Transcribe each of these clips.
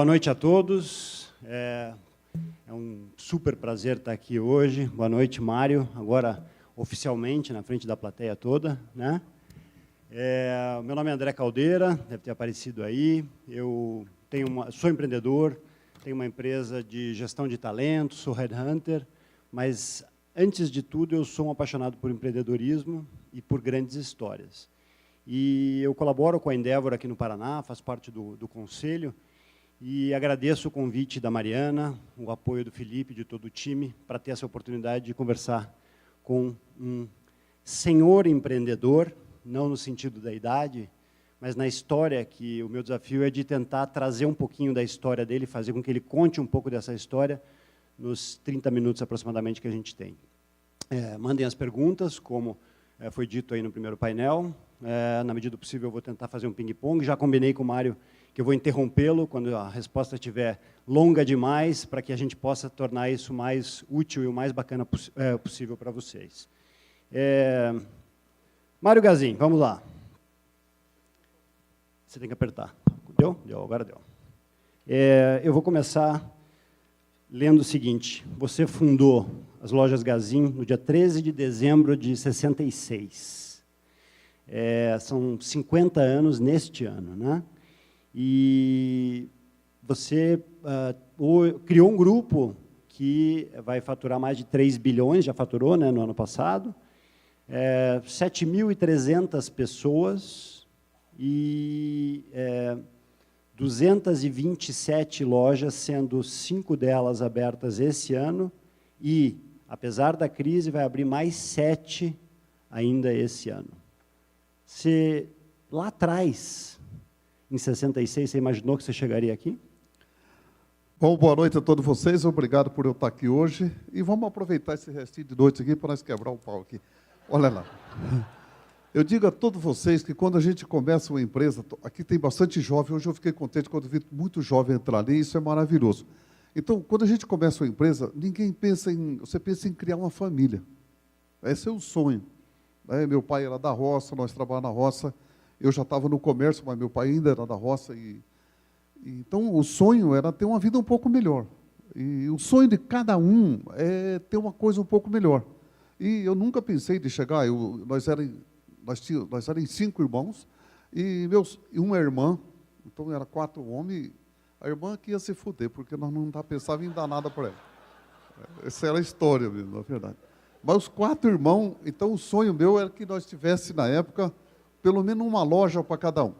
Boa noite a todos. É um super prazer estar aqui hoje. Boa noite, Mário. Agora, oficialmente, na frente da plateia toda, né? Meu nome é André Caldeira, deve ter aparecido aí. Eu sou empreendedor, tenho uma empresa de gestão de talentos, sou headhunter, mas, antes de tudo, eu sou um apaixonado por empreendedorismo e por grandes histórias. E eu colaboro com a Endeavor aqui no Paraná, faço parte do conselho, e agradeço o convite da Mariana, o apoio do Felipe, de todo o time, para ter essa oportunidade de conversar com um senhor empreendedor, não no sentido da idade, mas na história, que o meu desafio é de tentar trazer um pouquinho da história dele, fazer com que ele conte um pouco dessa história nos 30 minutos aproximadamente que a gente tem. Mandem as perguntas, como foi dito aí no primeiro painel. Na medida do possível, eu vou tentar fazer um ping-pong. Já combinei com o Mário que eu vou interrompê-lo quando a resposta estiver longa demais, para que a gente possa tornar isso mais útil e o mais bacana possível para vocês. Mário Gazin, vamos lá. Você tem que apertar. Deu? Deu, agora deu. Eu vou começar lendo o seguinte. Você fundou as lojas Gazin no dia 13 de dezembro de 66. São 50 anos neste ano, né? E você criou um grupo que vai faturar mais de 3 bilhões, já faturou, né, no ano passado, 7.300 pessoas e 227 lojas, sendo 5 delas abertas esse ano, e, apesar da crise, vai abrir mais 7 ainda esse ano. Lá atrás, em 66, você imaginou que você chegaria aqui? Bom, boa noite a todos vocês, obrigado por eu estar aqui hoje. E vamos aproveitar esse restinho de noite aqui para nós quebrar o pau aqui. Olha lá. Eu digo a todos vocês que quando a gente começa uma empresa, aqui tem bastante jovem, hoje eu fiquei contente quando vi muito jovem entrar ali, isso é maravilhoso. Então, quando a gente começa uma empresa, você pensa em criar uma família. Esse é o sonho. Meu pai era da roça, nós trabalhávamos na roça. Eu já estava no comércio, mas meu pai ainda era da roça. Então, o sonho era ter uma vida um pouco melhor. E o sonho de cada um é ter uma coisa um pouco melhor. E eu nunca pensei de chegar, nós éramos 5 irmãos e uma irmã, então era 4 homens. A irmã que ia se fuder, porque nós não pensávamos em dar nada para ela. Essa era a história mesmo, na verdade. Mas os 4 irmãos, então o sonho meu era que nós tivéssemos, na época, pelo menos uma loja para cada um.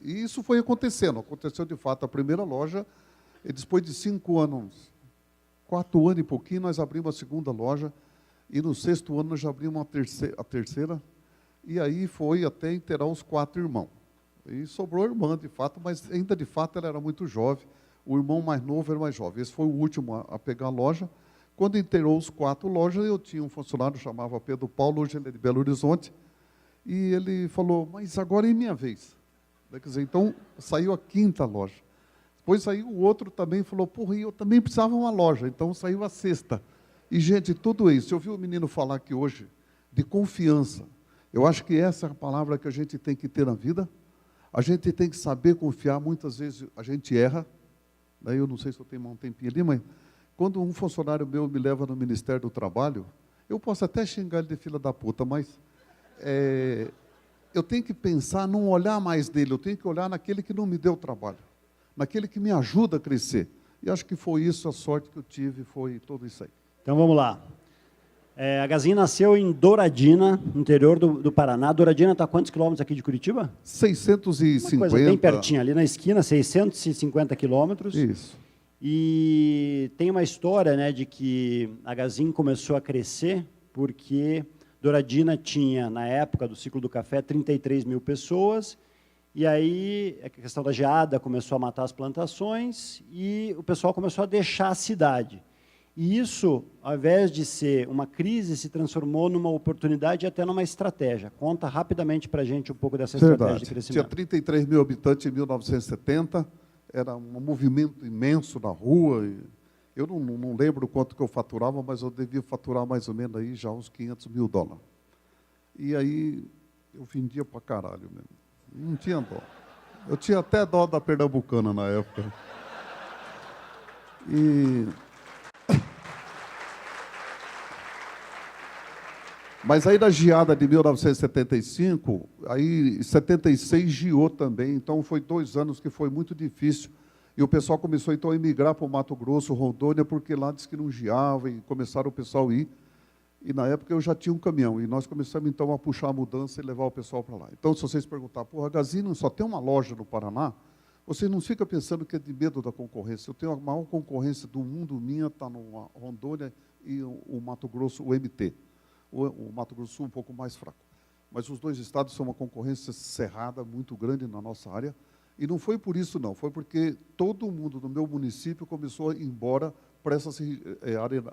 E isso foi acontecendo. Aconteceu, de fato, a primeira loja, e depois de 5 anos, 4 anos e pouquinho, nós abrimos a segunda loja, e no 6º ano nós já abrimos a terceira, e aí foi até inteirar os 4 irmãos. E sobrou a irmã, de fato, mas ainda, de fato, ela era muito jovem. O irmão mais novo era mais jovem. Esse foi o último a pegar a loja. Quando inteirou os 4 lojas, eu tinha um funcionário que chamava Pedro Paulo, hoje ele é de Belo Horizonte, e ele falou, mas agora é minha vez. Quer dizer, então, saiu a 5ª loja. Depois saiu o outro também, falou, porra, eu também precisava de uma loja, então saiu a 6ª. E, gente, tudo isso, eu vi o menino falar aqui hoje de confiança. Eu acho que essa é a palavra que a gente tem que ter na vida. A gente tem que saber confiar, muitas vezes a gente erra. Daí eu não sei se eu tenho um tempinho ali, mas quando um funcionário meu me leva no Ministério do Trabalho, eu posso até xingar ele de filha da puta, mas eu tenho que pensar, não olhar mais dele, eu tenho que olhar naquele que não me deu trabalho, naquele que me ajuda a crescer. E acho que foi isso, a sorte que eu tive, foi tudo isso aí. Então, vamos lá. A Gazin nasceu em Douradina, interior do Paraná. Douradina está a quantos quilômetros aqui de Curitiba? 650. Uma coisa bem pertinho, ali na esquina, 650 quilômetros. Isso. E tem uma história, né, de que a Gazin começou a crescer porque Douradina tinha, na época do ciclo do café, 33 mil pessoas, e aí a questão da geada começou a matar as plantações e o pessoal começou a deixar a cidade. E isso, ao invés de ser uma crise, se transformou numa oportunidade e até numa estratégia. Conta rapidamente para a gente um pouco dessa estratégia de crescimento. Tinha 33 mil habitantes em 1970, era um movimento imenso na rua. Eu não lembro quanto que eu faturava, mas eu devia faturar mais ou menos aí já uns $500 mil. E aí eu vendia para caralho mesmo. Não tinha dó. Eu tinha até dó da Pernambucana na época. E... Mas aí na geada de 1975, aí em 76 geou também, então foi 2 anos que foi muito difícil. E o pessoal começou então a emigrar para o Mato Grosso, Rondônia, porque lá disse que não geava, e começaram o pessoal a ir. E na época eu já tinha um caminhão, e nós começamos então a puxar a mudança e levar o pessoal para lá. Então, se vocês perguntarem, porra, Gazino só tem uma loja no Paraná, vocês não ficam pensando que é de medo da concorrência. Eu tenho a maior concorrência do mundo minha, está no Rondônia e o Mato Grosso, o MT. O Mato Grosso do Sul um pouco mais fraco. Mas os 2 estados são uma concorrência cerrada, muito grande na nossa área. E não foi por isso, não. Foi porque todo mundo do meu município começou a ir embora para essas áreas,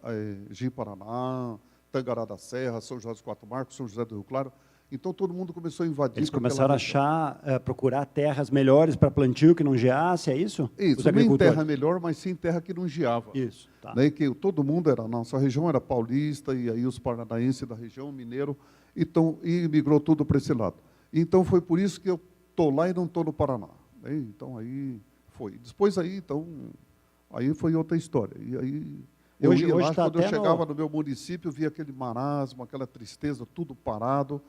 Ji-Paraná, Tangará da Serra, São José dos Quatro Marcos, São José do Rio Claro. Então, todo mundo começou a invadir. Eles começaram a achar, procurar terras melhores para plantio, que não geasse, é isso? Isso, nem terra melhor, mas sim terra que não geava. Isso, tá. Daí que todo mundo era, nossa região era paulista, e aí os paranaenses da região, mineiro, então, e migrou tudo para esse lado. Então, foi por isso que eu estou lá e não estou no Paraná. Então, aí foi. Depois, aí, então, aí foi outra história. E aí, eu ia lá, quando eu chegava no meu município, via aquele marasmo, aquela tristeza, tudo parado.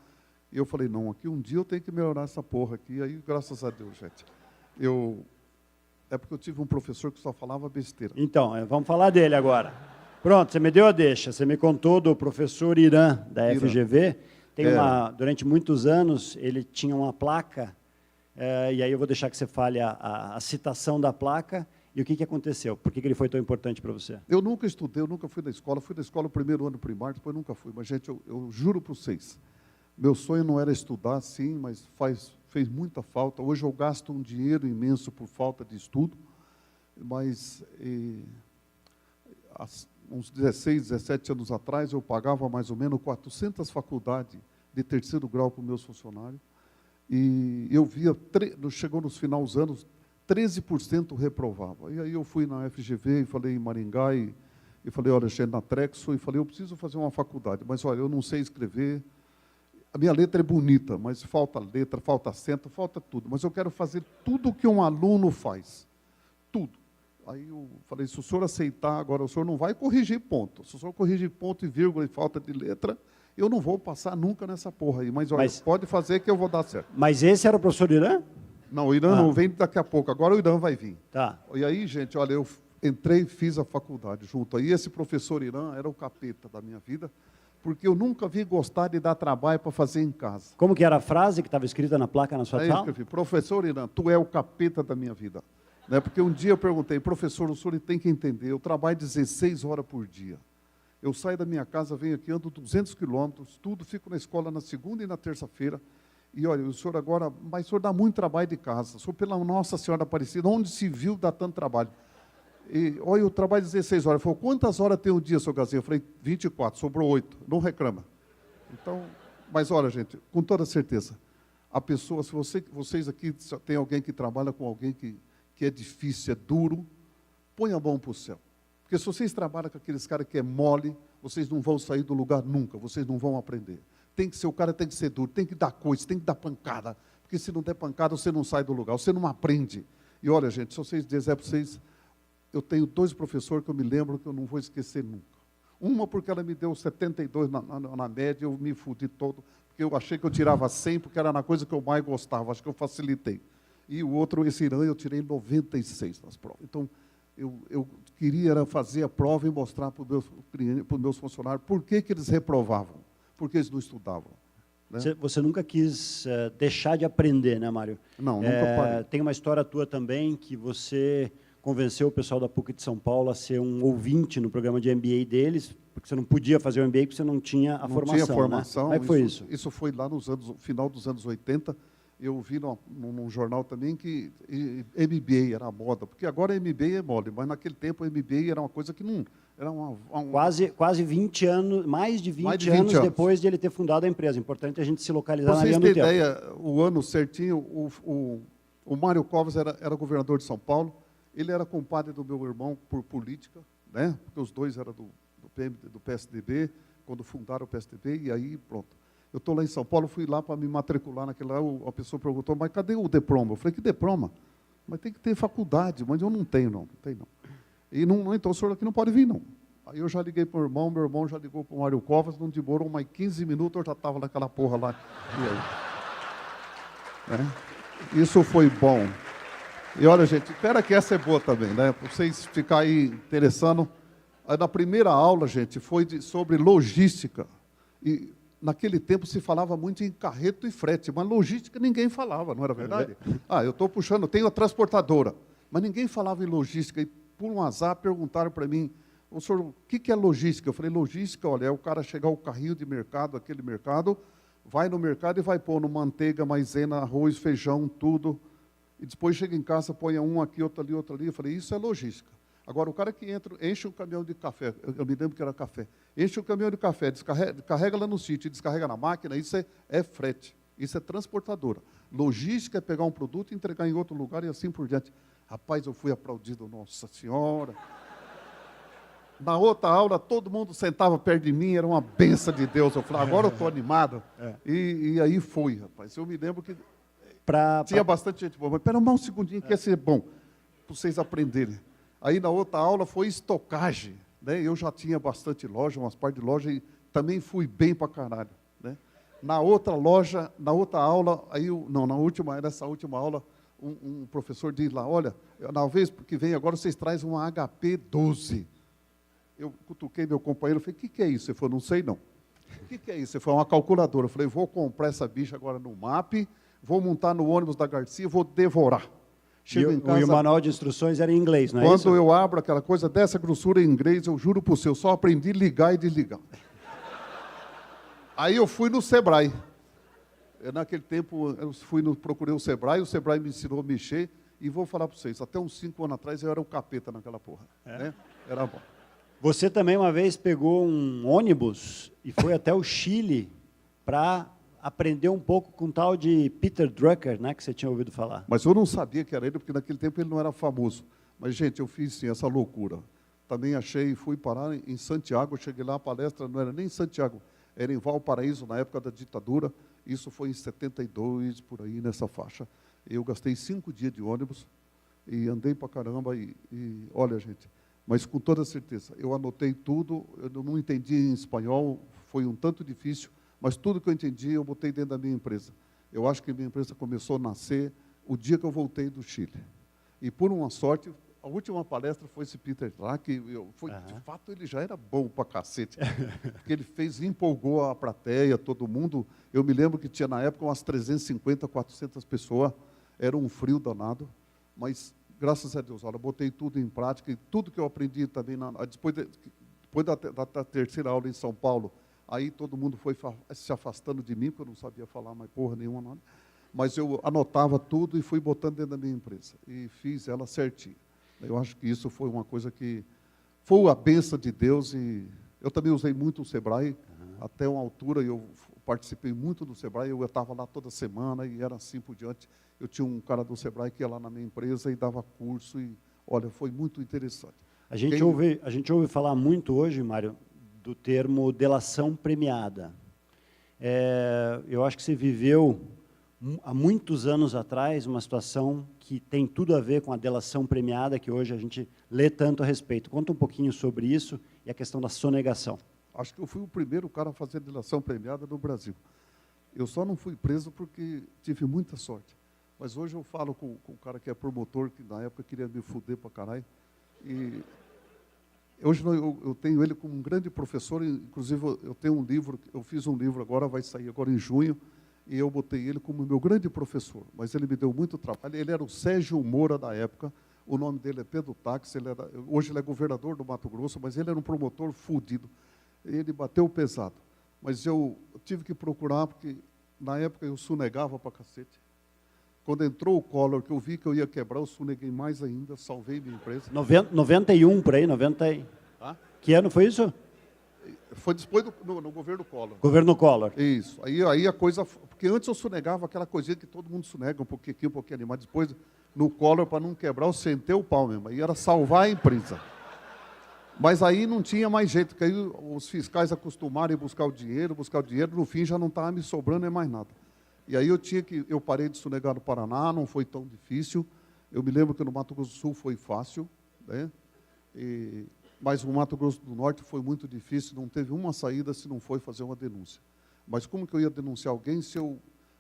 E eu falei, não, aqui um dia eu tenho que melhorar essa porra aqui. E aí, graças a Deus, gente. É porque eu tive um professor que só falava besteira. Então, vamos falar dele agora. Pronto, você me deu a deixa. Você me contou do professor Irã, da FGV. Durante muitos anos, ele tinha uma placa, e aí eu vou deixar que você fale a citação da placa. E o que aconteceu? Por que ele foi tão importante para você? Eu nunca estudei, eu nunca fui da escola. Fui da escola o primeiro ano primário, depois nunca fui. Mas, gente, eu juro para vocês, meu sonho não era estudar, sim, mas fez muita falta. Hoje eu gasto um dinheiro imenso por falta de estudo, mas uns 16, 17 anos atrás, eu pagava mais ou menos 400 faculdades de 3º grau para os meus funcionários, e eu via, chegou nos finais dos anos, 13% reprovava. E aí eu fui na FGV, e falei em Maringá, e falei, olha, cheguei na Trexo, e falei, eu preciso fazer uma faculdade, mas olha, eu não sei escrever, a minha letra é bonita, mas falta letra, falta acento, falta tudo. Mas eu quero fazer tudo o que um aluno faz. Tudo. Aí eu falei, se o senhor aceitar, agora o senhor não vai corrigir ponto. Se o senhor corrigir ponto e vírgula e falta de letra, eu não vou passar nunca nessa porra aí. Mas, olha, pode fazer que eu vou dar certo. Mas esse era o professor Irã? Não, o Irã não vem daqui a pouco. Agora o Irã vai vir. Tá. E aí, gente, olha, eu entrei e fiz a faculdade junto. Aí esse professor Irã era o capeta da minha vida, porque eu nunca vi gostar de dar trabalho para fazer em casa. Como que era a frase que estava escrita na placa na sua sala? Eu escrevi, professor Irã, tu é o capeta da minha vida. Né? Porque um dia eu perguntei, professor, o senhor tem que entender, eu trabalho 16 horas por dia. Eu saio da minha casa, venho aqui, ando 200 quilômetros, estudo, fico na escola na segunda e na terça-feira. E olha, o senhor agora, mas o senhor dá muito trabalho de casa. O senhor, pela Nossa Senhora Aparecida, onde se viu dar tanto trabalho? E, olha, eu trabalho 16 horas. Ele falou, quantas horas tem um dia, seu Gazinho? Eu falei, 24, sobrou 8. Não reclama. Então, mas olha, gente, com toda certeza, a pessoa, se vocês aqui tem alguém que trabalha com alguém que é difícil, é duro, põe a mão para o céu. Porque se vocês trabalham com aqueles caras que é mole, vocês não vão sair do lugar nunca, vocês não vão aprender. O cara tem que ser duro, tem que dar coisa, tem que dar pancada. Porque se não der pancada, você não sai do lugar, você não aprende. E olha, gente, se vocês disserem para vocês, eu tenho 2 professores que eu me lembro que eu não vou esquecer nunca. Uma porque ela me deu 72 na média, eu me fudi todo, porque eu achei que eu tirava 100, porque era na coisa que eu mais gostava, acho que eu facilitei. E o outro, esse Irã, eu tirei 96 nas provas. Então, eu queria fazer a prova e mostrar para os meus funcionários por que eles reprovavam, porque eles não estudavam. Né? Você nunca quis deixar de aprender, né, Mário? Não, nunca parei. Tem uma história tua também que você convenceu o pessoal da PUC de São Paulo a ser um ouvinte no programa de MBA deles, porque você não podia fazer o MBA porque você não tinha a formação. Não tinha formação. Né? Como é que foi isso? Isso foi lá no final dos anos 80. Eu vi num jornal também que MBA era a moda, porque agora MBA é moda, mas naquele tempo MBA era uma coisa que não... Era Quase 20 anos, mais de 20 anos depois de ele ter fundado a empresa. Importante a gente se localizar na linha do tempo. Vocês têm ideia, o ano certinho, o Mário Covas era governador de São Paulo, ele era compadre do meu irmão por política, né? Porque os dois eram do PSDB, quando fundaram o PSDB, e aí pronto. Eu estou lá em São Paulo, fui lá para me matricular naquele lá, a pessoa perguntou, mas cadê o diploma? Eu falei, que diploma? Mas tem que ter faculdade, mas eu não tenho, não. E não, então o senhor aqui não pode vir, não. Aí eu já liguei para o meu irmão já ligou para o Mário Covas, não demorou mais 15 minutos, eu já estava naquela porra lá. E aí? Isso foi bom. E olha, gente, espera que essa é boa também, né? Para vocês ficarem aí interessando. Aí, na primeira aula, gente, foi sobre logística. E naquele tempo se falava muito em carreto e frete, mas logística ninguém falava, não era verdade? Eu estou puxando, tenho a transportadora, mas ninguém falava em logística. E por um azar perguntaram para mim, o senhor, o que é logística? Eu falei, logística, olha, é o cara chegar o carrinho de mercado, aquele mercado, vai no mercado e vai pondo manteiga, maisena, arroz, feijão, tudo. E depois chega em casa, põe um aqui, outro ali, outro ali. Eu falei, isso é logística. Agora, o cara que entra, enche um caminhão de café, eu me lembro que era café, enche um caminhão de café, carrega lá no sítio, descarrega na máquina, isso é frete, isso é transportadora. Logística é pegar um produto e entregar em outro lugar e assim por diante. Rapaz, eu fui aplaudido, Nossa Senhora. Na outra aula, todo mundo sentava perto de mim, era uma benção de Deus. Eu falei, agora eu estou animado. E aí foi, rapaz. Eu me lembro que tinha bastante gente boa. Mas espera um segundinho, que esse é bom, para vocês aprenderem. Aí na outra aula foi estocagem. Né? Eu já tinha bastante loja, umas partes de loja, e também fui bem para caralho. Né? Na outra loja, na outra aula, nessa última aula, um professor diz lá, olha, na vez que vem agora, vocês trazem uma HP 12. Eu cutuquei meu companheiro, falei, o que é isso? Ele falou, não sei não. O que é isso? Ele falou, uma calculadora. Eu falei, vou comprar essa bicha agora no MAP, vou montar no ônibus da Garcia, vou devorar. Chego em casa, e o manual de instruções era em inglês, não é isso? Quando eu abro aquela coisa dessa grossura em inglês, eu juro para o senhor, eu só aprendi a ligar e desligar. Aí eu fui no Sebrae. Naquele tempo, procurei o Sebrae me ensinou a mexer, e vou falar para vocês, até uns 5 anos atrás eu era um capeta naquela porra. Né? Era bom. Você também uma vez pegou um ônibus e foi até o Chile para aprender um pouco com o tal de Peter Drucker, né, que você tinha ouvido falar. Mas eu não sabia que era ele, porque naquele tempo ele não era famoso. Mas, gente, eu fiz sim, essa loucura. Também fui parar em Santiago, cheguei lá, a palestra não era nem em Santiago, era em Valparaíso, na época da ditadura. Isso foi em 72, por aí, nessa faixa. Eu gastei 5 dias de ônibus e andei para caramba. E olha, gente, mas com toda certeza, eu anotei tudo, eu não entendi em espanhol, foi um tanto difícil, mas tudo que eu entendi, eu botei dentro da minha empresa. Eu acho que a minha empresa começou a nascer o dia que eu voltei do Chile. E, por uma sorte, a última palestra foi esse Peter lá, que de fato ele já era bom para cacete. Porque ele empolgou a plateia, todo mundo. Eu me lembro que tinha na época umas 350, 400 pessoas, era um frio danado, mas graças a Deus, olha, botei tudo em prática, e tudo que eu aprendi também, depois da terceira aula em São Paulo, aí todo mundo foi se afastando de mim, porque eu não sabia falar mais porra nenhuma, nada. Mas eu anotava tudo e fui botando dentro da minha empresa, e fiz ela certinho. Eu acho que isso foi uma coisa que foi a bênção de Deus, e eu também usei muito o Sebrae, até uma altura eu participei muito do Sebrae, eu estava lá toda semana, e era assim por diante. Eu tinha um cara do Sebrae que ia lá na minha empresa e dava curso, e, olha, foi muito interessante. A gente ouve falar muito hoje, Mário, do termo delação premiada. Eu acho que você viveu, há muitos anos atrás, uma situação que tem tudo a ver com a delação premiada, que hoje a gente lê tanto a respeito. Conta um pouquinho sobre isso e a questão da sonegação. Acho que eu fui o primeiro cara a fazer delação premiada no Brasil. Eu só não fui preso porque tive muita sorte. Mas hoje eu falo com o cara que é promotor, que na época queria me fuder pra caralho. E hoje eu tenho ele como um grande professor, inclusive eu tenho um livro, eu fiz um livro agora, vai sair agora em junho, e eu botei ele como meu grande professor. Mas ele me deu muito trabalho. Ele era o Sérgio Moura da época, o nome dele é Pedro Táxi, hoje ele é governador do Mato Grosso, mas ele era um promotor fudido. Ele bateu pesado. Mas eu tive que procurar, porque na época eu sonegava pra cacete. Quando entrou o Collor, que eu vi que eu ia quebrar, eu soneguei mais ainda, salvei minha empresa. 91, por aí, 90. Que ano foi isso? Foi depois no governo Collor. Governo Collor. Isso. Aí a coisa... Porque antes eu sonegava aquela coisinha que todo mundo sonega, um pouquinho aqui, um pouquinho ali. Mas depois, no Collor, para não quebrar, eu sentei o pau mesmo. Aí era salvar a empresa. Mas aí não tinha mais jeito, porque aí os fiscais acostumaram a buscar o dinheiro, no fim já não estava me sobrando mais nada. E aí eu parei de sonegar no Paraná, não foi tão difícil. Eu me lembro que no Mato Grosso do Sul foi fácil, né? Mas o Mato Grosso do Norte foi muito difícil, não teve uma saída se não foi fazer uma denúncia. Mas como que eu ia denunciar alguém se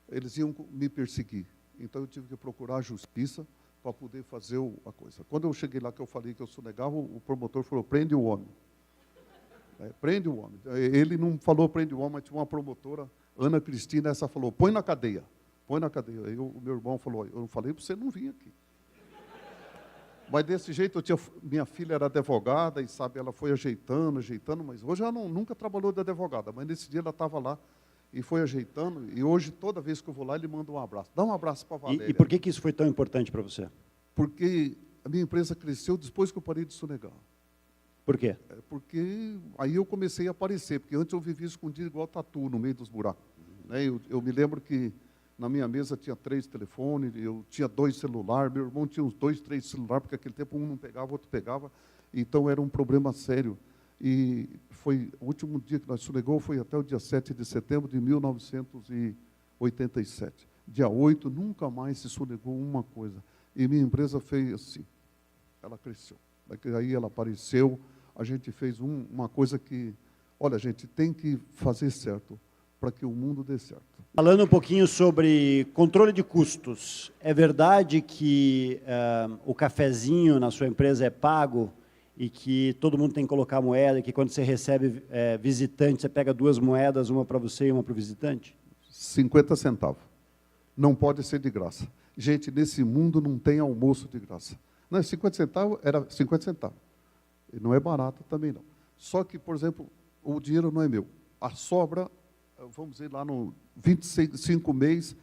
eles iam me perseguir? Então eu tive que procurar a justiça para poder fazer a coisa. Quando eu cheguei lá, que eu falei que eu sonegava, o promotor falou, prende o homem. Prende o homem. Ele não falou prende o homem, mas tinha uma promotora, Ana Cristina, essa falou, põe na cadeia. Põe na cadeia. Aí o meu irmão falou, eu falei para você não vir aqui. Mas desse jeito, minha filha era advogada, e sabe, ela foi ajeitando, mas hoje ela nunca trabalhou de advogada, mas nesse dia ela estava lá e foi ajeitando, e hoje, toda vez que eu vou lá, ele manda um abraço. Dá um abraço para a Valéria. E por que isso foi tão importante para você? Porque a minha empresa cresceu depois que eu parei de sonegar. Por quê? Porque aí eu comecei a aparecer, porque antes eu vivia escondido igual tatu, no meio dos buracos. Eu me lembro que na minha mesa tinha 3 telefones, eu tinha 2 celulares, meu irmão tinha uns 2, 3 celulares, porque naquele tempo um não pegava, o outro pegava, então era um problema sério. E foi o último dia que nós sonegou, foi até o dia 7 de setembro de 1987. Dia 8, nunca mais se sonegou uma coisa. E minha empresa fez assim, ela cresceu. Aí ela apareceu, a gente fez uma coisa que, olha, a gente tem que fazer certo, para que o mundo dê certo. Falando um pouquinho sobre controle de custos, é verdade que o cafezinho na sua empresa é pago e que todo mundo tem que colocar moeda, e que quando você recebe visitante, você pega 2 moedas, uma para você e uma para o visitante? 50 centavos. Não pode ser de graça. Gente, nesse mundo não tem almoço de graça. Não, 50 centavos era 50 centavos. E não é barato também não. Só que, por exemplo, o dinheiro não é meu. A sobra, vamos dizer, lá no 25 mês,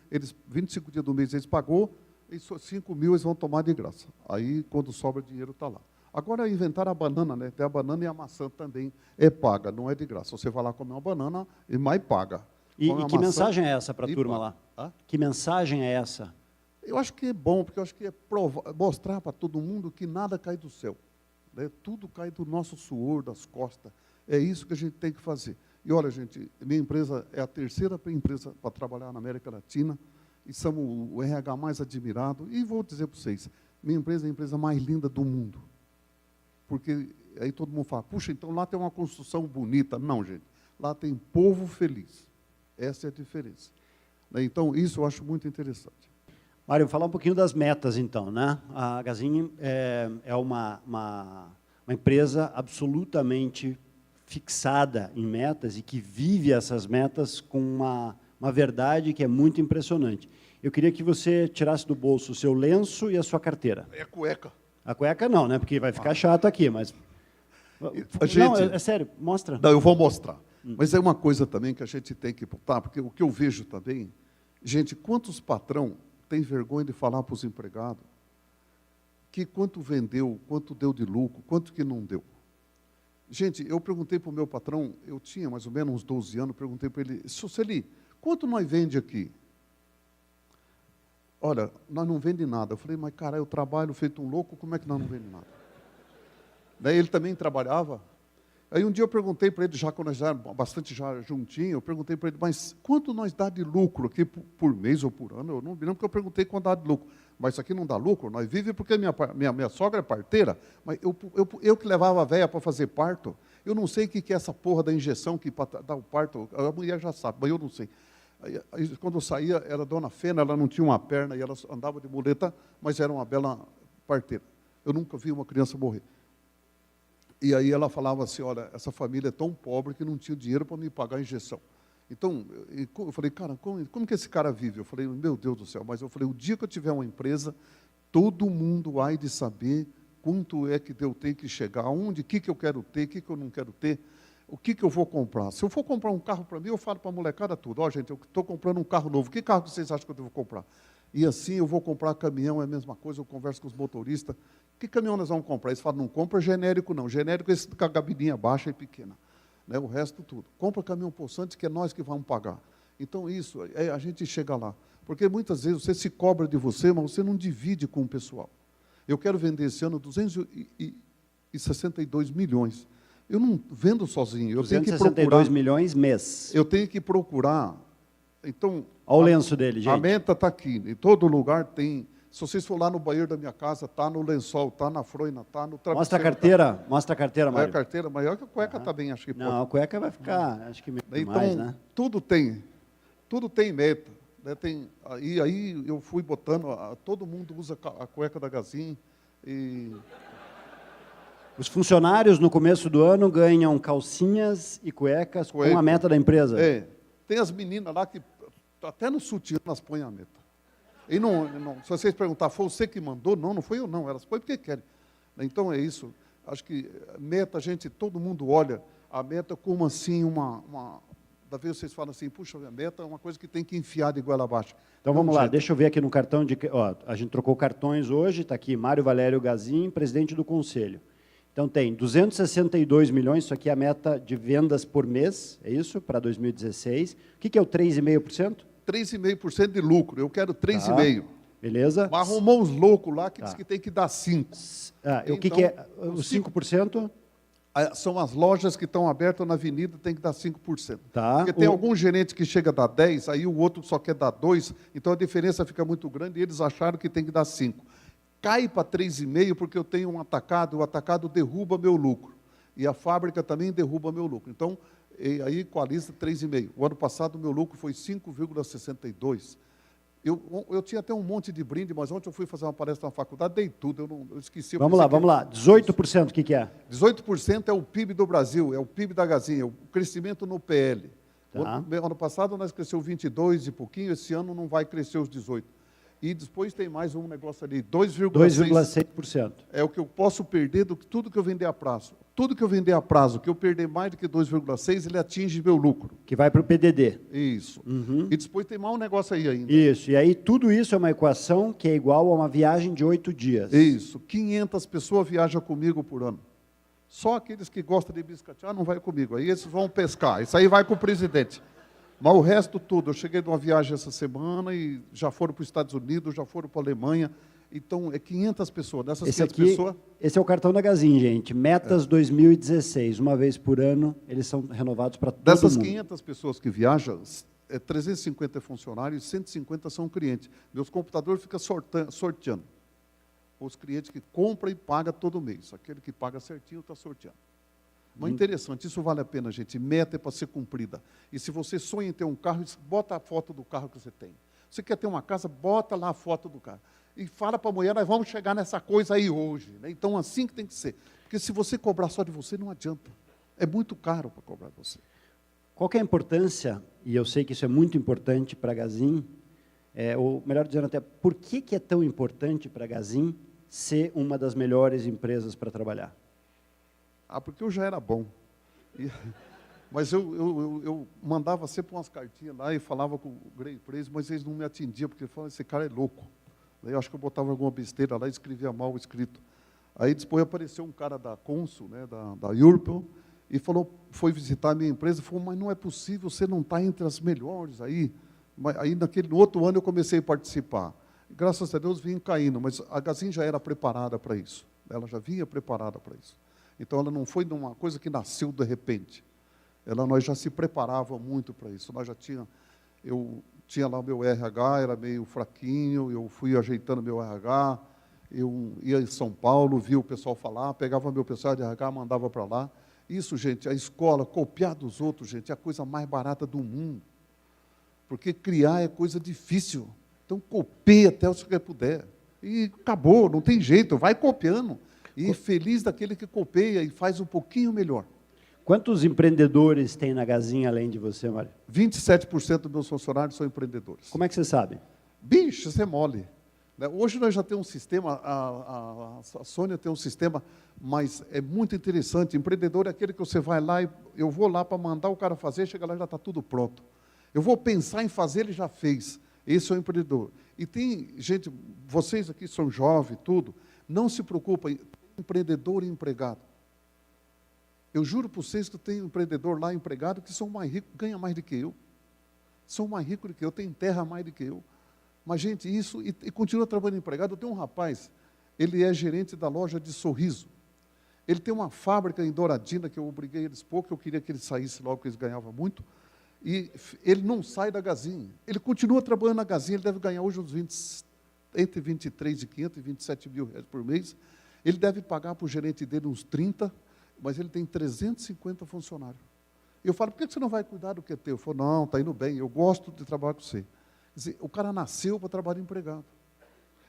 25 dias do mês eles pagou, e 5 mil eles vão tomar de graça. Aí, quando sobra dinheiro, está lá. Agora, inventaram a banana, né? Tem a banana e a maçã também é paga, não é de graça. Você vai lá comer uma banana e mais paga. E que mensagem é essa para a turma lá? Hã? Que mensagem é essa? Eu acho que é bom, porque eu acho que é mostrar para todo mundo que nada cai do céu. Né? Tudo cai do nosso suor, das costas. É isso que a gente tem que fazer. E olha, gente, minha empresa é a 3ª empresa para trabalhar na América Latina, e somos o RH mais admirado. E vou dizer para vocês, minha empresa é a empresa mais linda do mundo. Porque aí todo mundo fala, puxa, então lá tem uma construção bonita. Não, gente, lá tem povo feliz. Essa é a diferença. Então, isso eu acho muito interessante. Mário, falar um pouquinho das metas, então, né? A Gazin é uma empresa absolutamente fixada em metas e que vive essas metas com uma verdade que é muito impressionante. Eu queria que você tirasse do bolso o seu lenço e a sua carteira. É a cueca. A cueca não, né? Porque vai ficar chato aqui, mas... Gente, não, é sério, mostra. Não, eu vou mostrar. Mas é uma coisa também que a gente tem que botar, porque o que eu vejo também, gente, quantos patrão tem vergonha de falar para os empregados que quanto vendeu, quanto deu de lucro, quanto que não deu. Gente, eu perguntei para o meu patrão, eu tinha mais ou menos uns 12 anos, perguntei para ele, Suceli, quanto nós vende aqui? Olha, nós não vende nada. Eu falei, mas cara, eu trabalho feito um louco, como é que nós não vende nada? Daí ele também trabalhava. Aí um dia eu perguntei para ele, já quando nós já bastante já juntinho, eu perguntei para ele, mas quanto nós dá de lucro aqui por mês ou por ano? Eu não me lembro porque eu perguntei quanto dá de lucro. Mas isso aqui não dá lucro? Nós vivemos porque minha sogra é parteira, mas eu que levava a véia para fazer parto, eu não sei o que é essa porra da injeção que para dar o parto, a mulher já sabe, mas eu não sei. Aí, quando eu saía, era dona Fena, ela não tinha uma perna e ela andava de muleta, mas era uma bela parteira. Eu nunca vi uma criança morrer. E aí ela falava assim, olha, essa família é tão pobre que não tinha dinheiro para me pagar a injeção. Então, eu falei, cara, como que esse cara vive? Eu falei, meu Deus do céu, mas eu falei, o dia que eu tiver uma empresa, todo mundo há de saber quanto é que eu tenho que chegar, onde, o que eu quero ter, o que eu não quero ter, o que eu vou comprar. Se eu for comprar um carro para mim, eu falo para a molecada tudo, ó, gente, eu estou comprando um carro novo, que carro vocês acham que eu devo comprar? E assim, eu vou comprar caminhão, é a mesma coisa, eu converso com os motoristas, que caminhão nós vamos comprar? Eles falam, não compra genérico não, genérico é esse com a gabininha baixa e pequena, né? O resto tudo. Compra caminhão possante que é nós que vamos pagar. Então isso, a gente chega lá, porque muitas vezes você se cobra de você, mas você não divide com o pessoal. Eu quero vender esse ano 262 milhões. Eu não vendo sozinho, eu tenho que procurar... 262 milhões mês. Eu tenho que procurar... Então, olha o lenço dele, gente. A meta está aqui, em todo lugar tem Se vocês for lá no banheiro da minha casa, está no lençol, está na fronha, está no travesseiro. Mostra a carteira, Mário. A carteira maior que a cueca também, acho que pode. Não, a cueca vai ficar, acho que meio Então, mais, né? tudo tem meta. Né? Aí eu fui botando, todo mundo usa a cueca da Gazin. E Os funcionários, no começo do ano, ganham calcinhas e cuecas com a meta da empresa. Tem as meninas lá que, até no sutiã, elas põem a meta. E se vocês perguntarem, foi você que mandou? Não foi eu, não. Elas põem porque querem. Então, é isso. Acho que meta, todo mundo olha a meta como assim da vez vocês falam assim, puxa, a meta é uma coisa que tem que enfiar de goela abaixo. Então, vamos lá, deixa eu ver aqui no cartão. A gente trocou cartões hoje, está aqui Mário Valério Gazin, presidente do Conselho. Então, tem 262 milhões, isso aqui é a meta de vendas por mês, é isso, para 2016. O que é o 3,5%? 3,5% de lucro, eu quero 3,5%. Beleza. Mas arrumou uns loucos lá que diz que tem que dar 5%. O que é os 5%? São as lojas que estão abertas na avenida, tem que dar 5%. Tá. Porque tem algum gerente que chega a dar 10%, aí o outro só quer dar 2%, então a diferença fica muito grande e eles acharam que tem que dar 5%. Cai para 3,5% porque eu tenho um atacado, o atacado derruba meu lucro. E a fábrica também derruba meu lucro. Então, aí equaliza 3,5%. O ano passado, o meu lucro foi 5,62%. Eu tinha até um monte de brinde, mas ontem eu fui fazer uma palestra na faculdade, dei tudo, eu esqueci. Vamos lá. 18%, o que é? 18% é o PIB do Brasil, é o PIB da Gazin, é o crescimento no PL. Tá. Ano passado nós cresceu 22 e pouquinho, esse ano não vai crescer os 18%. E depois tem mais um negócio ali, 2,6%. É o que eu posso perder do que tudo que eu vender a prazo. Tudo que eu vender a prazo, que eu perder mais do que 2,6%, ele atinge meu lucro. Que vai para o PDD. Isso. E depois tem mais um negócio aí ainda. Isso. E aí tudo isso é uma equação que é igual a uma viagem de 8 dias. Isso. 500 pessoas viajam comigo por ano. Só aqueles que gostam de biscatear não vai comigo. Aí esses vão pescar. Isso aí vai para o presidente. Mas o resto tudo, eu cheguei de uma viagem essa semana e já foram para os Estados Unidos, já foram para a Alemanha. Então, é 500 pessoas. Dessas 500 pessoas... Esse é o cartão da Gazin, gente. Metas 2016. Uma vez por ano, eles são renovados para todo mundo. Dessas 500 pessoas que viajam, 350 é funcionário e 150 são clientes. Meus computadores ficam sorteando. Os clientes que compram e pagam todo mês. Aquele que paga certinho está sorteando. Mas interessante, isso vale a pena, gente. Meta é para ser cumprida. E se você sonha em ter um carro, bota a foto do carro que você tem. Você quer ter uma casa, bota lá a foto do carro. E fala para a mulher, nós vamos chegar nessa coisa aí hoje. Né? Então, assim que tem que ser. Porque se você cobrar só de você, não adianta. É muito caro para cobrar de você. Qual que é a importância, e eu sei que isso é muito importante para a Gazin, ou melhor dizendo até, por que é tão importante para a Gazin ser uma das melhores empresas para trabalhar? Porque eu já era bom. Mas eu mandava sempre umas cartinhas lá e falava com o Grey Praise, mas eles não me atendiam, porque falavam, esse cara é louco. Daí eu acho que eu botava alguma besteira lá e escrevia mal escrito. Aí depois apareceu um cara da Consul, né, da Europel, e falou, foi visitar a minha empresa, falou, mas não é possível, você não está entre as melhores aí. Aí no outro ano eu comecei a participar. Graças a Deus vim caindo, mas a Gazin já era preparada para isso. Ela já vinha preparada para isso. Então, ela não foi uma coisa que nasceu de repente. Nós já se preparava muito para isso. Eu tinha lá o meu RH, era meio fraquinho, eu fui ajeitando meu RH, eu ia em São Paulo, via o pessoal falar, pegava meu pessoal de RH, mandava para lá. Isso, gente, a escola, copiar dos outros, gente, é a coisa mais barata do mundo. Porque criar é coisa difícil. Então, copie até o que puder. E acabou, não tem jeito, vai copiando. E feliz daquele que copeia e faz um pouquinho melhor. Quantos empreendedores tem na Gazin, além de você, Mário? 27% dos meus funcionários são empreendedores. Como é que você sabe? Bicho, isso é mole. Hoje nós já temos um sistema, a Sônia tem um sistema, mas é muito interessante. Empreendedor é aquele que você vai lá, e eu vou lá para mandar o cara fazer, chega lá e já está tudo pronto. Eu vou pensar em fazer, ele já fez. Esse é o empreendedor. E tem gente, vocês aqui são jovens, tudo, não se preocupem, empreendedor e empregado. Eu juro para vocês que tem um empreendedor lá, empregado, que são mais ricos, ganha mais do que eu. São mais ricos do que eu, tem terra mais do que eu. Mas, gente, isso, e continua trabalhando empregado. Eu tenho um rapaz, ele é gerente da loja de Sorriso. Ele tem uma fábrica em Douradina, que eu obriguei eles pouco, eu queria que ele saísse logo, porque eles ganhavam muito. E ele não sai da Gazin. Ele continua trabalhando na Gazin, ele deve ganhar hoje uns entre 23.500 e 27 mil reais por mês. Ele deve pagar para o gerente dele uns 30, mas ele tem 350 funcionários. Eu falo, por que você não vai cuidar do que é teu? Eu falo, não, está indo bem, eu gosto de trabalhar com você. Quer dizer, o cara nasceu para trabalhar empregado.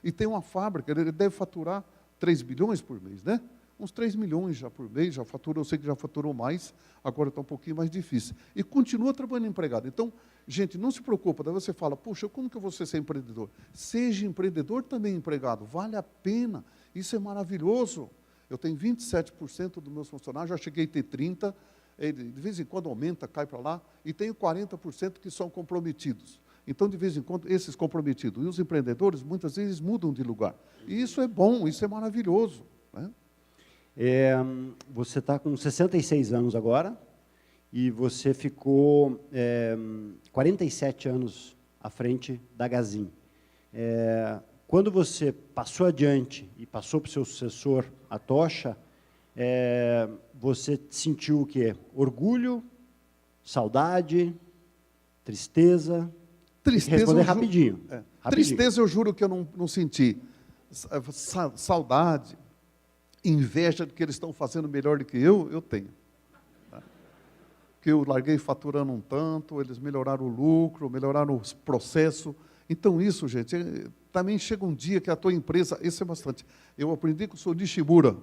E tem uma fábrica, ele deve faturar 3 bilhões por mês, né? Uns 3 milhões já por mês, já fatura, eu sei que já faturou mais, agora está um pouquinho mais difícil. E continua trabalhando empregado. Então, gente, não se preocupa, daí você fala, puxa, como que eu vou ser empreendedor? Seja empreendedor também empregado, vale a pena, isso é maravilhoso. Eu tenho 27% dos meus funcionários, já cheguei a ter 30%, de vez em quando aumenta, cai para lá, e tenho 40% que são comprometidos. Então, de vez em quando, esses comprometidos e os empreendedores, muitas vezes, mudam de lugar. E isso é bom, isso é maravilhoso, né? Você está com 66 anos agora, e você ficou 47 anos à frente da Gazin. Quando você passou adiante e passou para o seu sucessor, a tocha, você sentiu o quê? Orgulho, saudade, tristeza? Tristeza, responder rapidinho. Tristeza, eu juro que eu não senti. Saudade, inveja de que eles estão fazendo melhor do que eu tenho. Porque eu larguei faturando um tanto, eles melhoraram o lucro, melhoraram o processo. Então, isso, gente, também chega um dia que a tua empresa, isso é bastante. Eu aprendi com o senhor Nishimura,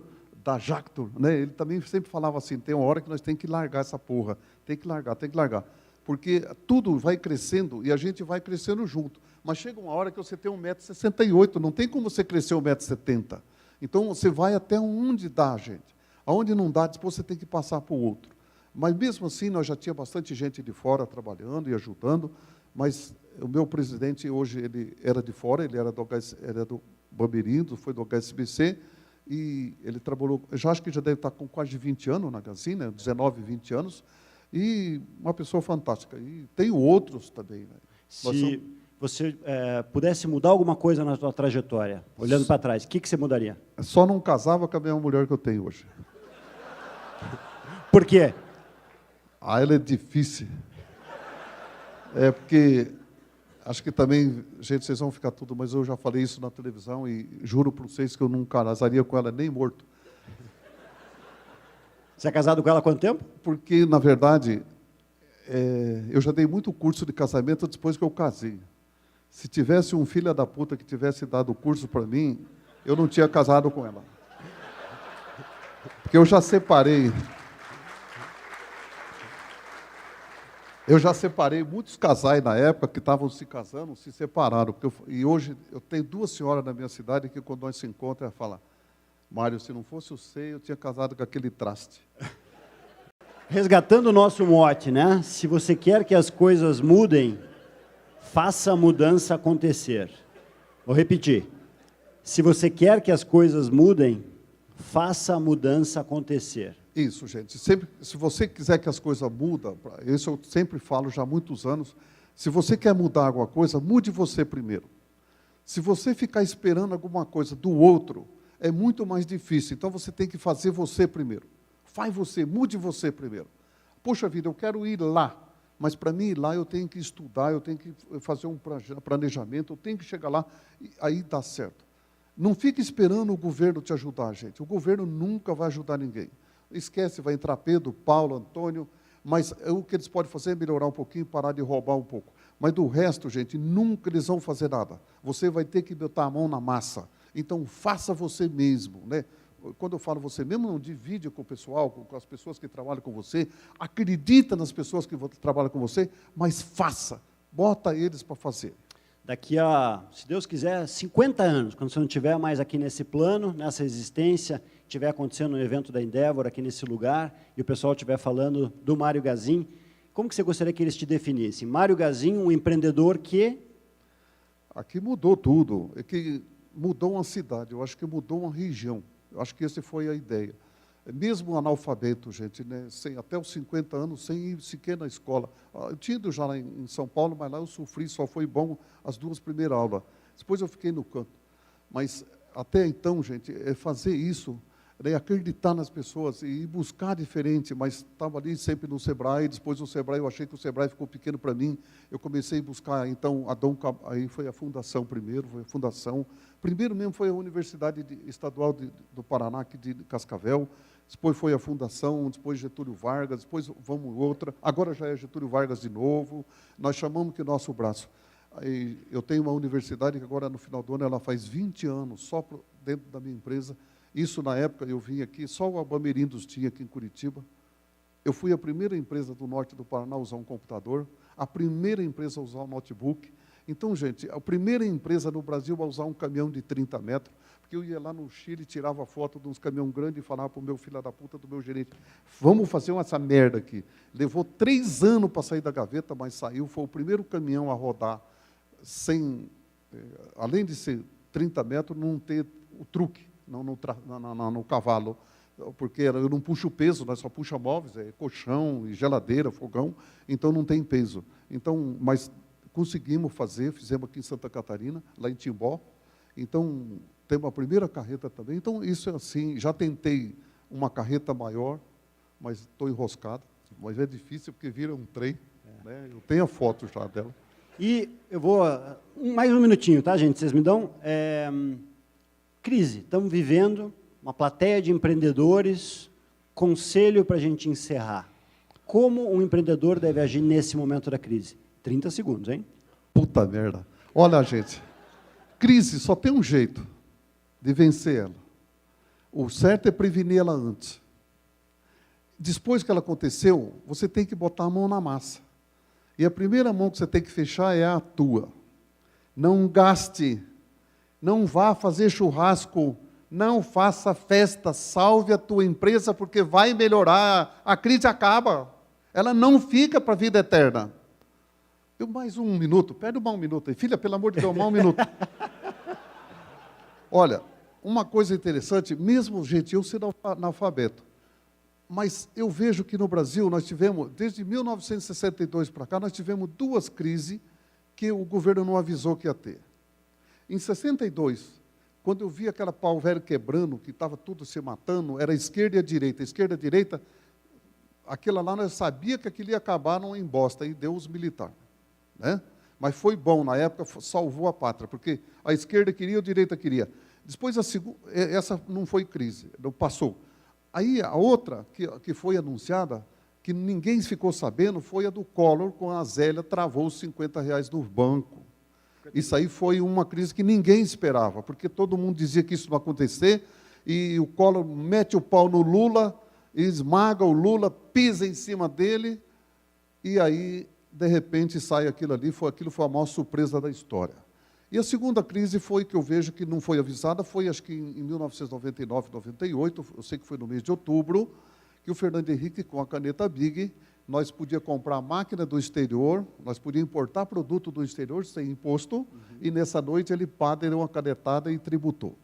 da Jactor, né? Ele também sempre falava assim, tem uma hora que nós temos que largar essa porra, tem que largar. Porque tudo vai crescendo e a gente vai crescendo junto. Mas chega uma hora que você tem 1,68 m, não tem como você crescer 1,70 m. Então, você vai até onde dá, gente. Aonde não dá, depois você tem que passar para o outro. Mas, mesmo assim, nós já tinha bastante gente de fora trabalhando e ajudando, mas o meu presidente, hoje, ele era de fora, ele era do Bamerindo, foi do HSBC, e ele trabalhou, já acho que já deve estar com quase 20 anos na Gazin, né, 19, 20 anos, e uma pessoa fantástica. E tenho outros também, né? Se você pudesse mudar alguma coisa na sua trajetória, olhando para trás, o que você mudaria? Só não casava com a mesma mulher que eu tenho hoje. Por quê? Ela é difícil. Porque, acho que também, gente, vocês vão ficar tudo, mas eu já falei isso na televisão e juro para vocês que eu não casaria com ela nem morto. Você é casado com ela há quanto tempo? Porque, na verdade, eu já dei muito curso de casamento depois que eu casei. Se tivesse um filho da puta que tivesse dado o curso para mim, eu não tinha casado com ela. Porque eu já separei. Eu já separei muitos casais na época que estavam se casando, se separaram. E hoje eu tenho 2 senhoras na minha cidade que, quando nós se encontramos, elas falam, Mário, se não fosse você, eu tinha casado com aquele traste. Resgatando o nosso mote, né? Se você quer que as coisas mudem, faça a mudança acontecer. Vou repetir. Se você quer que as coisas mudem, faça a mudança acontecer. Isso, gente. Sempre, se você quiser que as coisas mudem, isso eu sempre falo já há muitos anos, se você quer mudar alguma coisa, mude você primeiro. Se você ficar esperando alguma coisa do outro, é muito mais difícil. Então, você tem que fazer você primeiro. Faz você, mude você primeiro. Poxa vida, eu quero ir lá, mas para mim ir lá eu tenho que estudar, eu tenho que fazer um planejamento, eu tenho que chegar lá, e aí dá certo. Não fique esperando o governo te ajudar, gente. O governo nunca vai ajudar ninguém. Esquece, vai entrar Pedro, Paulo, Antônio, mas o que eles podem fazer é melhorar um pouquinho, parar de roubar um pouco. Mas do resto, gente, nunca eles vão fazer nada. Você vai ter que botar a mão na massa. Então, faça você mesmo, né? Quando eu falo você mesmo, não divide com o pessoal, com as pessoas que trabalham com você, acredita nas pessoas que trabalham com você, mas faça, bota eles para fazer. Daqui a, se Deus quiser, 50 anos, quando você não estiver mais aqui nesse plano, nessa existência, estiver acontecendo um evento da Endeavor aqui nesse lugar, e o pessoal estiver falando do Mário Gazin, como que você gostaria que eles te definissem? Mário Gazin, um empreendedor que... Aqui mudou tudo, é que mudou uma cidade, eu acho que mudou uma região. Eu acho que essa foi a ideia. Mesmo analfabeto, gente, né, até os 50 anos, sem ir sequer na escola. Eu tinha ido já lá em São Paulo, mas lá eu sofri, só foi bom as 2 primeiras aulas. Depois eu fiquei no canto. Mas, até então, gente, fazer isso, né, acreditar nas pessoas e buscar diferente, mas estava ali sempre no Sebrae. Depois do Sebrae, eu achei que o Sebrae ficou pequeno para mim, eu comecei a buscar, então, aí foi a fundação primeiro, foi a fundação. Primeiro mesmo foi a Universidade Estadual do Paraná, aqui de Cascavel, depois foi a fundação, depois Getúlio Vargas, depois vamos outra, agora já é Getúlio Vargas de novo, nós chamamos que o nosso braço. Aí, eu tenho uma universidade que agora, no final do ano, ela faz 20 anos, só dentro da minha empresa. Isso, na época, eu vim aqui, só o Abamerindos tinha aqui em Curitiba. Eu fui a primeira empresa do norte do Paraná a usar um computador, a primeira empresa a usar um notebook. Então, gente, a primeira empresa no Brasil a usar um caminhão de 30 metros, porque eu ia lá no Chile, tirava foto de uns caminhões grandes e falava para o meu filho da puta do meu gerente, vamos fazer essa merda aqui. Levou 3 anos para sair da gaveta, mas saiu, foi o primeiro caminhão a rodar sem, além de ser 30 metros, não ter o truque no cavalo, porque eu não puxo peso, nós só puxa móveis, colchão, e geladeira, fogão, então não tem peso. Então, mas conseguimos fazer, fizemos aqui em Santa Catarina, lá em Timbó, então temos a primeira carreta também. Então, isso é assim, já tentei uma carreta maior, mas estou enroscado, mas é difícil porque vira um trem, né? Eu tenho a foto já dela. E eu vou... mais um minutinho, tá, gente? Vocês me dão... crise. Estamos vivendo uma plateia de empreendedores. Conselho para a gente encerrar. Como um empreendedor deve agir nesse momento da crise? 30 segundos, hein? Puta merda. Olha, gente, crise só tem um jeito de vencer ela. O certo é prevenir ela antes. Depois que ela aconteceu, você tem que botar a mão na massa. E a primeira mão que você tem que fechar é a tua. Não gaste, não vá fazer churrasco, não faça festa, salve a tua empresa, porque vai melhorar, a crise acaba. Ela não fica para a vida eterna. Eu mais um minuto, pede mais um minuto aí. Filha, pelo amor de Deus, mais um minuto. Olha, uma coisa interessante, mesmo, gente, eu sendo analfabeto, mas eu vejo que no Brasil nós tivemos, desde 1962 para cá, nós tivemos 2 crises que o governo não avisou que ia ter. Em 62, quando eu vi aquela pau velho quebrando, que estava tudo se matando, era a esquerda e a direita. A esquerda e a direita, aquela lá nós sabia que aquilo ia acabar numa embosta, e deu os militares. Né? Mas foi bom, na época salvou a pátria, porque a esquerda queria e a direita queria. Depois, essa não foi crise, não passou. Aí, a outra que foi anunciada, que ninguém ficou sabendo, foi a do Collor, com a Zélia, travou os R$50 no banco. Isso aí foi uma crise que ninguém esperava, porque todo mundo dizia que isso não ia acontecer, e o Collor mete o pau no Lula, esmaga o Lula, pisa em cima dele, e aí, de repente, sai aquilo ali, aquilo foi a maior surpresa da história. E a segunda crise foi, que eu vejo que não foi avisada, foi acho que em 1999, 98, eu sei que foi no mês de outubro, que o Fernando Henrique, com a caneta Big, nós podíamos comprar máquina do exterior, nós podíamos importar produto do exterior sem imposto, e nessa noite ele deu uma canetada e tributou.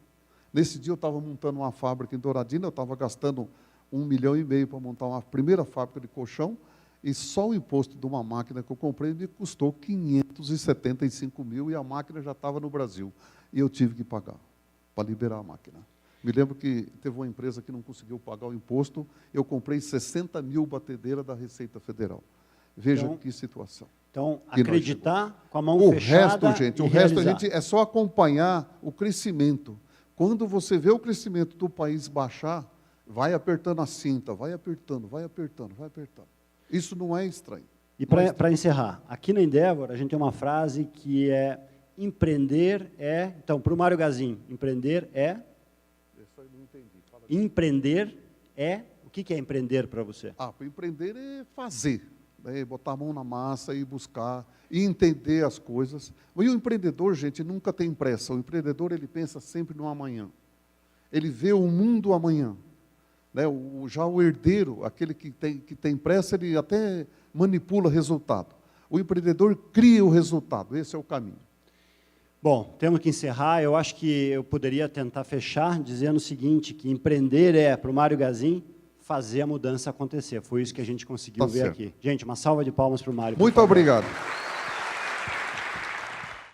Nesse dia eu estava montando uma fábrica em Douradina, eu estava gastando R$1,5 milhão para montar uma primeira fábrica de colchão, e só o imposto de uma máquina que eu comprei me custou 575 mil, e a máquina já estava no Brasil. E eu tive que pagar, para liberar a máquina. Me lembro que teve uma empresa que não conseguiu pagar o imposto, eu comprei 60 mil batedeiras da Receita Federal. Veja então, que situação. Então, acreditar com a mão fechada. O resto, gente, é só acompanhar o crescimento. Quando você vê o crescimento do país baixar, vai apertando a cinta, vai apertando, vai apertando, vai apertando. Isso não é estranho. E para encerrar, aqui na Endeavor, a gente tem uma frase que é: empreender é... Então, para o Mário Gazin, empreender é... Essa eu não entendi. Fala empreender é... O que é empreender para você? Empreender é fazer, né? Botar a mão na massa e buscar, e entender as coisas. E o empreendedor, gente, nunca tem pressa. O empreendedor, ele pensa sempre no amanhã. Ele vê o mundo amanhã. Né? Já o herdeiro, aquele que tem pressa, ele até manipula o resultado. O empreendedor cria o resultado, esse é o caminho. Bom, temos que encerrar. Eu acho que eu poderia tentar fechar dizendo o seguinte, que empreender é, para o Mário Gazin, fazer a mudança acontecer. Foi isso que a gente conseguiu ver aqui. Gente, uma salva de palmas para o Mário. Muito obrigado.